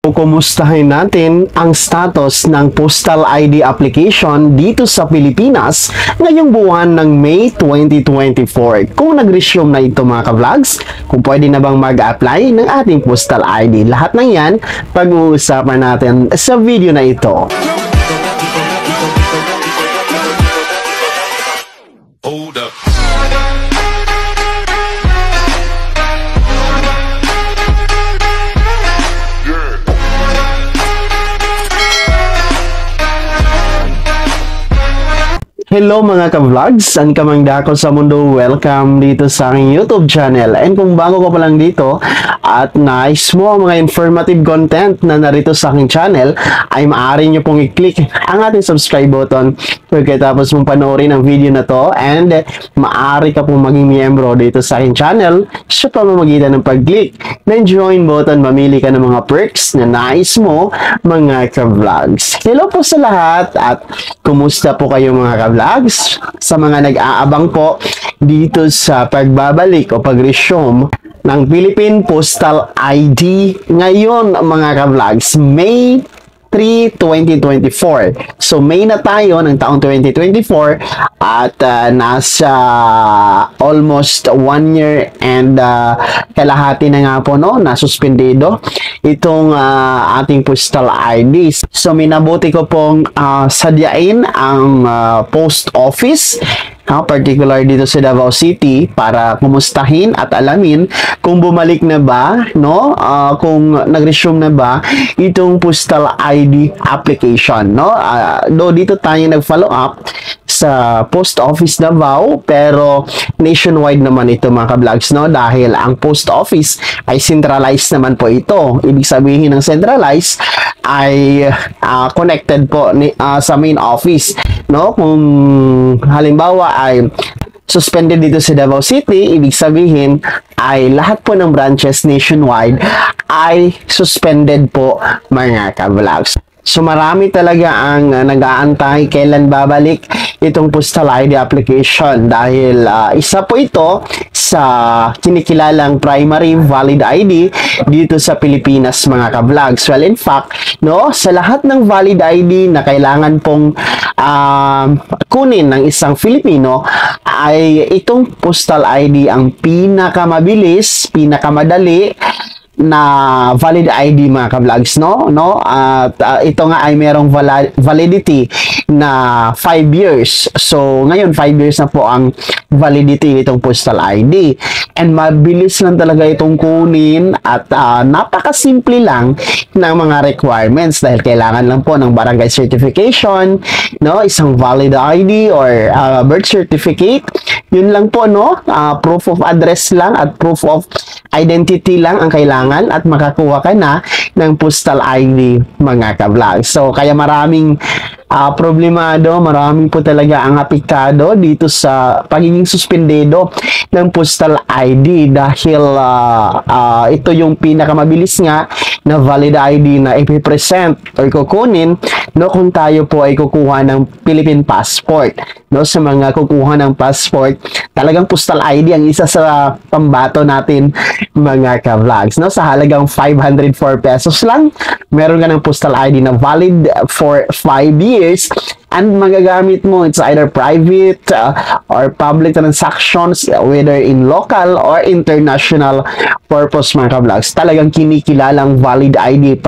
Kumustahin natin ang status ng Postal ID application dito sa Pilipinas ngayong buwan ng May 2024. Kung nag-resume na ito mga ka-vlogs, kung pwede na bang mag-apply ng ating Postal ID. Lahat ng yan, pag-uusapan natin sa video na ito. Hold up. Hello mga ka-vlogs, saan ka mang dako sa mundo, welcome dito sa aking YouTube channel. And kung bago ka pa lang dito at nice mo ang mga informative content na narito sa aking channel, ay maaari nyo pong i-click ang ating subscribe button pagkatapos mong panoorin ang video na to, and maaari ka pong maging miyembro dito sa aking channel sa pamamagitan ng pag-click ng join button. Mamili ka ng mga perks na nais mo mga ka-vlogs. Hello po sa lahat at kumusta po kayo mga ka-vlogs? Sa mga nag-aabang po dito sa pagbabalik o pag-resume ng Philippine Postal ID ngayon mga ka-vlogs, May 3, 2024. So May na tayo ng taong 2024 at nasa almost 1 year and kalahati na nga po no, nasuspendido itong ating Postal ID. So minabuti ko pong sadyain ang post office, particular dito sa Davao City, para kumustahin at alamin kung bumalik na ba, no? Kung nag-resume na ba itong Postal ID application, no? Do dito tayo nag-follow up sa Post Office Davao, pero nationwide naman ito mga ka-vlogs, no? Dahil ang Post Office ay centralized naman po ito. Ibig sabihin ng centralized ay connected po sa main office, no? Kung halimbawa ay suspended dito sa Davao City, ibig sabihin ay lahat po ng branches nationwide ay suspended po mga ka-vlogs. So marami talaga ang nag-aantay kailan babalik itong Postal ID application, dahil isa po ito sa kinikilalang primary valid ID dito sa Pilipinas mga ka-vlogs. Well, in fact, no, sa lahat ng valid ID na kailangan pong kunin ng isang Filipino, ay itong Postal ID ang pinakamabilis, pinakamadali na valid ID mga ka-vlogs, no? At ito nga ay merong validity na 5 years. So ngayon 5 years na po ang validity nitong Postal ID, and mabilis lang talaga itong kunin at napakasimple lang ng mga requirements, dahil kailangan lang po ng barangay certification, no? Isang valid ID or birth certificate, yun lang po, no? Proof of address lang at proof of identity lang ang kailangan, at makakuha ka na ng Postal ID mga ka-vlogs. So kaya maraming problemado, maraming po talaga ang apektado dito sa pagiging suspendido ng Postal ID, dahil ito yung pinakamabilis nga na valid ID na ipipresent or kukunin, no, kung tayo po ay kukuha ng Philippine passport, no? Sa mga kukuha ng passport, talagang Postal ID ang isa sa pambato natin mga ka-vlogs, no? Sa halagang 504 pesos lang, meron ka ng Postal ID na valid for 5 years, and magagamit mo, it's either private or public transactions, whether in local or international purpose mga ka-vlogs. Talagang kinikilalang valid ID,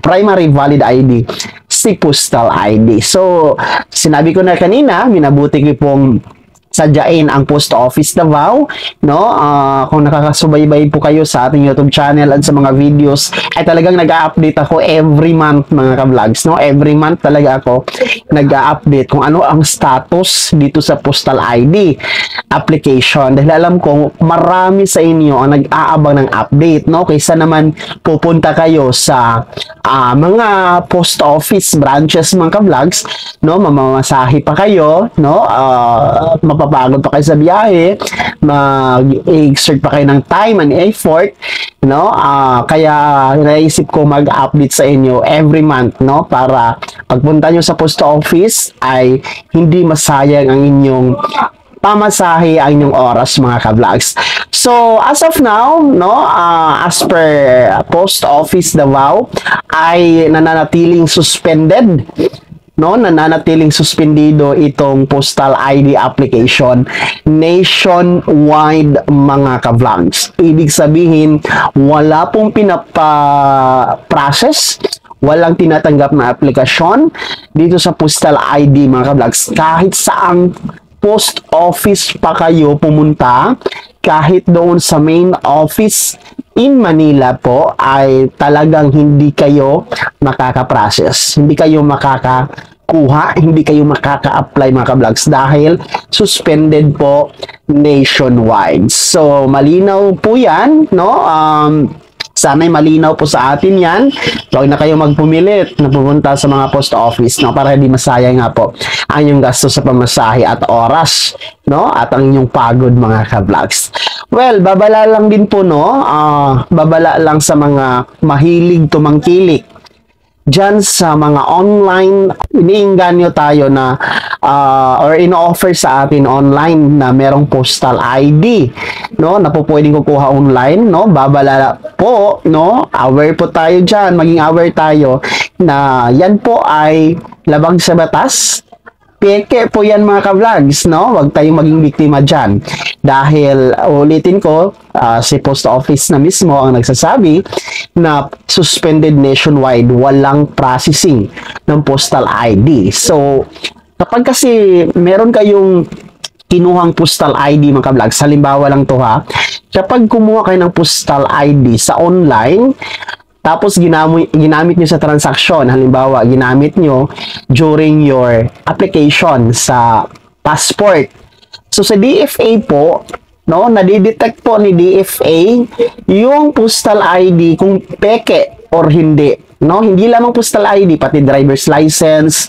primary valid ID, si Postal ID. So sinabi ko na kanina, minabuti ko pong sadyain ang Post Office Davao, no? Kung nakakasubaybay po kayo sa ating YouTube channel at sa mga videos, ay talagang nag-a-update ako every month mga ka-vlogs, no? Every month talaga ako nag-a-update kung ano ang status dito sa Postal ID application, dahil alam ko marami sa inyo ang nag-aabang ng update, no? Kaysa naman pupunta kayo sa mga post office branches mga ka-vlogs, no? Mamamasahe pa kayo, no? Mapapagod pa kayo sa biyahe, mag-exert pa kayo ng time and effort, no? Kaya naisip ko mag-update sa inyo every month, no? Para pagpunta nyo sa post office ay hindi masayang ang inyong pamasahe ang inyong oras mga ka-vlogs. So, as of now, no, as per Post Office Davao, ay nananatiling suspended, no, nananatiling suspendido itong postal ID application nationwide mga ka-vlogs. Ibig sabihin, wala pong pinapa-process, walang tinatanggap na aplikasyon dito sa postal ID mga ka-vlogs. Kahit saang post office pa kayo pumunta, kahit doon sa main office in Manila po, ay talagang hindi kayo makaka-process. Hindi kayo makakakuha, hindi kayo makaka-apply mga ka-vlogs dahil suspended po nationwide. So, malinaw po yan, no? Sana'y malinaw po sa atin yan. Huwag na kayo magpumilit na pumunta sa mga post office, no? Para hindi masayang nga po ang inyong gasto sa pamasahe at oras, no? At ang inyong pagod mga ka-vlogs. Well, babala lang din po, no? Babala lang sa mga mahilig tumangkilik dyan sa mga online, iniinganyo tayo na or ino-offer sa atin online na merong postal ID, no, na po pwedeng kukuha online, no, babala po, no, aware po tayo dyan, maging aware tayo na yan po ay labag sa batas. Peke po yan mga ka-vlogs, no? Huwag tayong maging biktima dyan. Dahil, ulitin ko, si Post Office na mismo ang nagsasabi na suspended nationwide, walang processing ng postal ID. So, kapag kasi meron kayong kinuhang postal ID mga ka-vlogs, halimbawa lang to ha, kapag kumuha kayo ng postal ID sa online, tapos ginamit nyo sa transaksyon, halimbawa, ginamit nyo during your application sa passport. So, sa DFA po, no, nadidetect po ni DFA yung postal ID kung peke or hindi. No, hindi lamang postal ID, pati driver's license,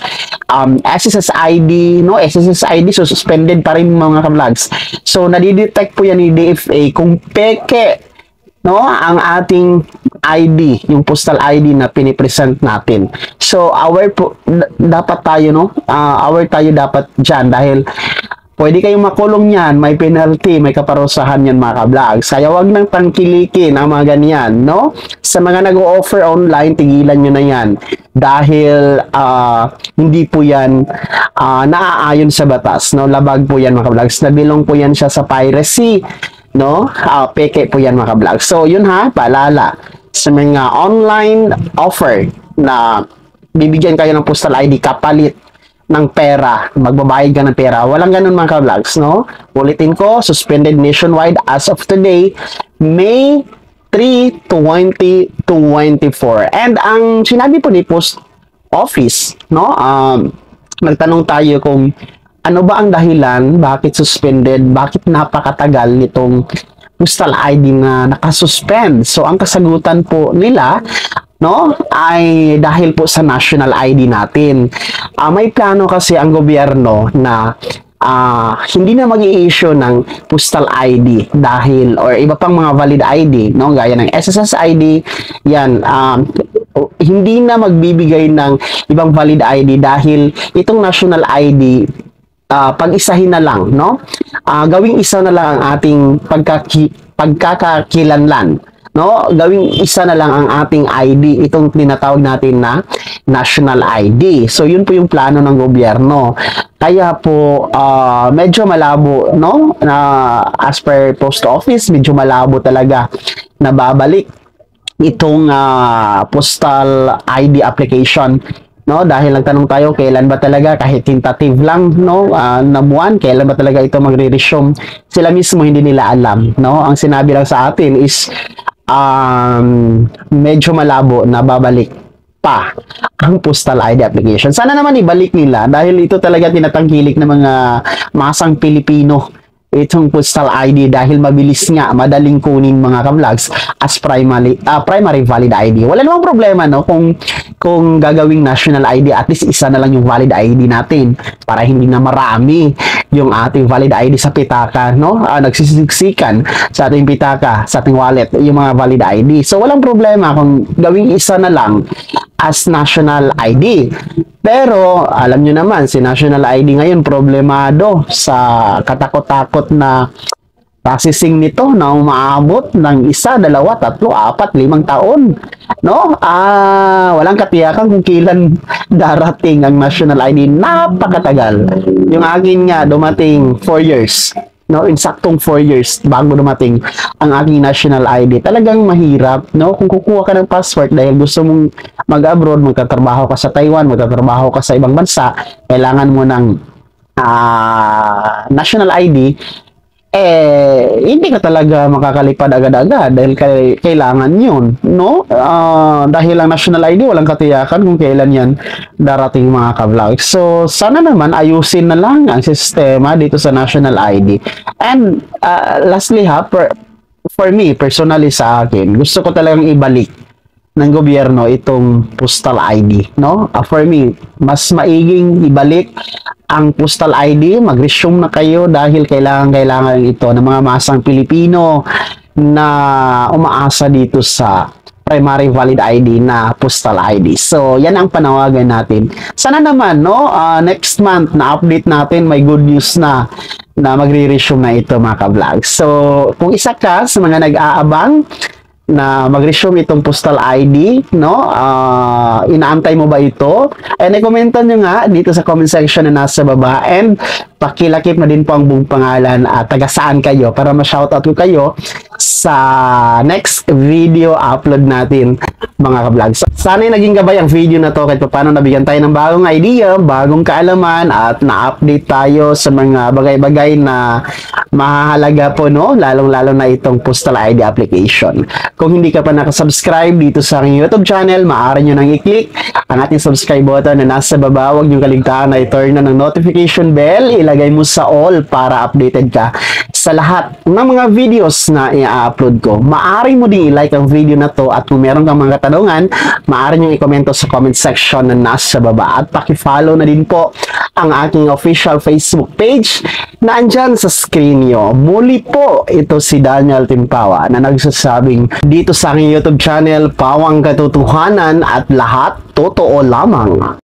SSS ID, no, SSS ID, so suspended pa rin mga ka-vlogs. So, nadidetect po yan ni DFA kung peke, no, ang ating ID, yung postal ID na pinipresent natin. So, aware po, dapat tayo, no, aware tayo dapat dyan dahil pwede kayong makulong yan, may penalty, may kaparusahan yan mga ka-vlogs. Kaya wag nang tangkilikin ang mga ganyan, no? Sa mga nag-o-offer online, tigilan nyo na yan. Dahil hindi po yan naaayon sa batas, no? Labag po yan mga ka-vlogs. Nabilong po yan siya sa piracy, no? Peke po yan mga ka-vlogs. So, yun ha, paalala sa mga online offer na bibigyan kayo ng postal ID kapalit ng pera, magbabayad ka ng pera. Walang ganun mga ka-vlogs, no? Ulitin ko, suspended nationwide as of today, May 3, 2024. And ang sinabi po ni Post Office, no? Nagtanong tayo kung ano ba ang dahilan, bakit suspended, bakit napakatagal nitong postal ID na nakasuspend. So, ang kasagutan po nila, no, ay dahil po sa national ID natin. May plano kasi ang gobyerno na hindi na mag-i-issue ng postal ID dahil, or iba pang mga valid ID, no, gaya ng SSS ID, yan, hindi na magbibigay ng ibang valid ID dahil itong national ID, pag-isahin na lang, no? Gawing isa na lang ang ating pagkakakilanlan, no? Gawing isa na lang ang ating ID, itong tinatawag natin na national ID. So, yun po yung plano ng gobyerno. Kaya po, medyo malabo, no? As per Post Office, medyo malabo talaga na babalik itong postal ID application, no, dahil nagtanong tayo kailan ba talaga, kahit tentative lang, no, na buwan, kailan ba talaga ito magre-resume. Sila mismo hindi nila alam, no. Ang sinabi lang sa atin is medyo malabo na babalik pa ang postal ID application. Sana naman ibalik nila dahil ito talaga tinatangkilik ng mga masang Pilipino, itong postal ID, dahil mabilis nga, madaling kunin mga ka-vlogs as primary valid ID. Wala namang problema, no, kung gagawing national ID, at least isa na lang yung valid ID natin para hindi na marami yung ating valid ID sa pitaka, no? Nagsisiksikan sa ating pitaka, sa ating wallet, yung mga valid ID. So, walang problema kung gawing isa na lang as national ID. Pero, alam nyo naman, si national ID ngayon problemado sa katakot-takot na processing nito na umaabot ng 1, 2, 3, 4, 5 taon. No? Walang katiyakan kung kailan darating ang national ID. Napakatagal. Yung akin nga, dumating 4 years. No, insaktong 4 years bago dumating ang aking national ID. Talagang mahirap, no? Kung kukuha ka ng passport dahil gusto mong mag-abroad, magtatrabaho ka sa Taiwan, magtatrabaho ka sa ibang bansa, kailangan mo ng national ID, hindi ka talaga makakalipad agad-agad dahil kailangan yun, no? Dahil ang national ID, walang katiyakan kung kailan yan darating mga ka-vlog. So, sana naman ayusin na lang ang sistema dito sa national ID. And, lastly for me, personally sa akin, gusto ko talagang ibalik ng gobyerno itong postal ID, no? For me, mas maiging ibalik ang postal ID, mag-resume na kayo dahil kailangan ito ng mga masang Pilipino na umaasa dito sa primary valid ID na postal ID. So, yan ang panawagan natin. Sana naman, no, next month na update natin, may good news na magre-resume na ito mga ka-vlog. So, kung isa ka sa mga nag-aabang na mag-resume itong postal ID, no? Inaantay mo ba ito? And i-commentan nyo nga dito sa comment section na nasa baba, and pakilakip na din po ang buong pangalan at taga saan kayo para ma-shoutout ko kayo sa next video upload natin mga ka-vlog. So, sana naging gabay ang video na to kahit paano nabigyan tayo ng bagong idea, bagong kaalaman at na-update tayo sa mga bagay-bagay na mahalaga po, no? Lalong-lalo na itong postal ID application. Kung hindi ka pa nakasubscribe dito sa aking YouTube channel, maaari nyo nang i-click ang ating subscribe button na nasa baba. Huwag nyo kaligtaan na i-turn na ng notification bell. Ilagay mo sa all para updated ka sa lahat ng mga videos na i-upload ko. Maaari mo din i-like ang video na to at kung meron kang mga katanungan, maaari nyo i-komento sa comment section na nasa baba. At paki-follow na din po ang aking official Facebook page na andyan sa screen nyo. Muli po, ito si Daniel Timpawa na nagsasabing dito sa aking YouTube channel, pawang katotohanan at lahat totoo lamang.